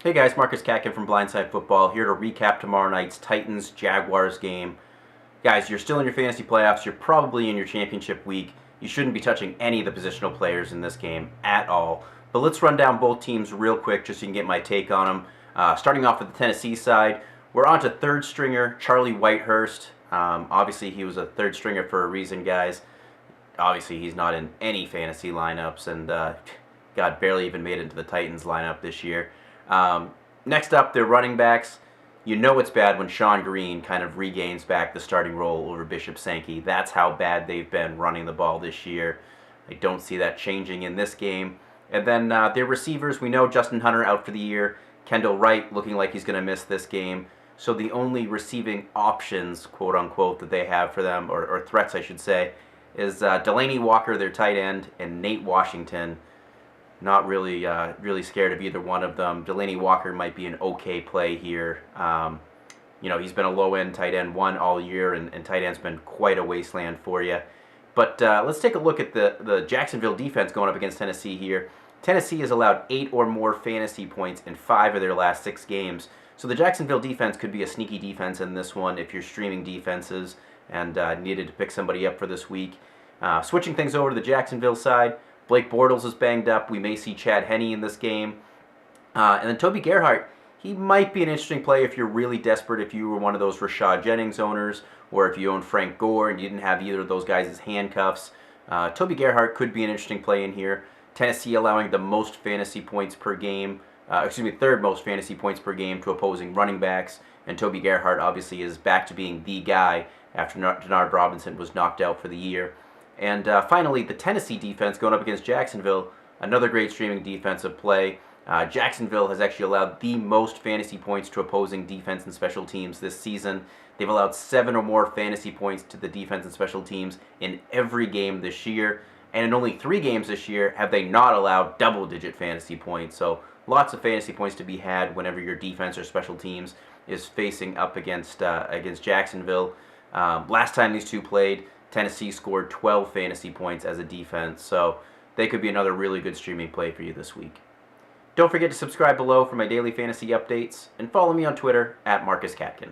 Hey guys, Marcus Catkin from Blindside Football here to recap tomorrow night's Titans-Jaguars game. Guys, you're still in your fantasy playoffs. You're probably in your championship week. You shouldn't be touching any of the positional players in this game at all. But let's run down both teams real quick just so you can get my take on them. Starting off with the Tennessee side, we're on to third stringer Charlie Whitehurst. Obviously, he was a third stringer for a reason, guys. Obviously, he's not in any fantasy lineups, and God, barely even made it into the Titans lineup this year. Next up, their running backs. You know it's bad when Sean Green kind of regains back the starting role over Bishop Sankey. That's how bad they've been running the ball this year. I don't see that changing in this game. And then their receivers, we know Justin Hunter out for the year. Kendall Wright looking like he's going to miss this game. So the only receiving options, quote unquote, that they have for them, or threats I should say, is Delaney Walker, their tight end, and Nate Washington. Not really really scared of either one of them. Delaney Walker might be an okay play here. He's been a low-end tight end one all year, and tight end's been quite a wasteland for you. But let's take a look at the Jacksonville defense going up against Tennessee here. Tennessee has allowed 8 or more fantasy points in 5 of their last 6 games. So the Jacksonville defense could be a sneaky defense in this one if you're streaming defenses and needed to pick somebody up for this week. Switching things over to the Jacksonville side, Blake Bortles is banged up. We may see Chad Henne in this game. And then Toby Gerhart, he might be an interesting play if you're really desperate, if you were one of those Rashad Jennings owners, or if you own Frank Gore and you didn't have either of those guys as handcuffs. Toby Gerhart could be an interesting play in here. Tennessee allowing the most fantasy points per game, third most fantasy points per game to opposing running backs. And Toby Gerhart obviously is back to being the guy after Denard Robinson was knocked out for the year. And finally, the Tennessee defense going up against Jacksonville, another great streaming defensive play. Jacksonville has actually allowed the most fantasy points to opposing defense and special teams this season. They've allowed 7 or more fantasy points to the defense and special teams in every game this year. And in only 3 games this year have they not allowed double-digit fantasy points. So lots of fantasy points to be had whenever your defense or special teams is facing up against Jacksonville. Last time these two played, Tennessee scored 12 fantasy points as a defense, so they could be another really good streaming play for you this week. Don't forget to subscribe below for my daily fantasy updates, and follow me on Twitter @MarcusCatkin.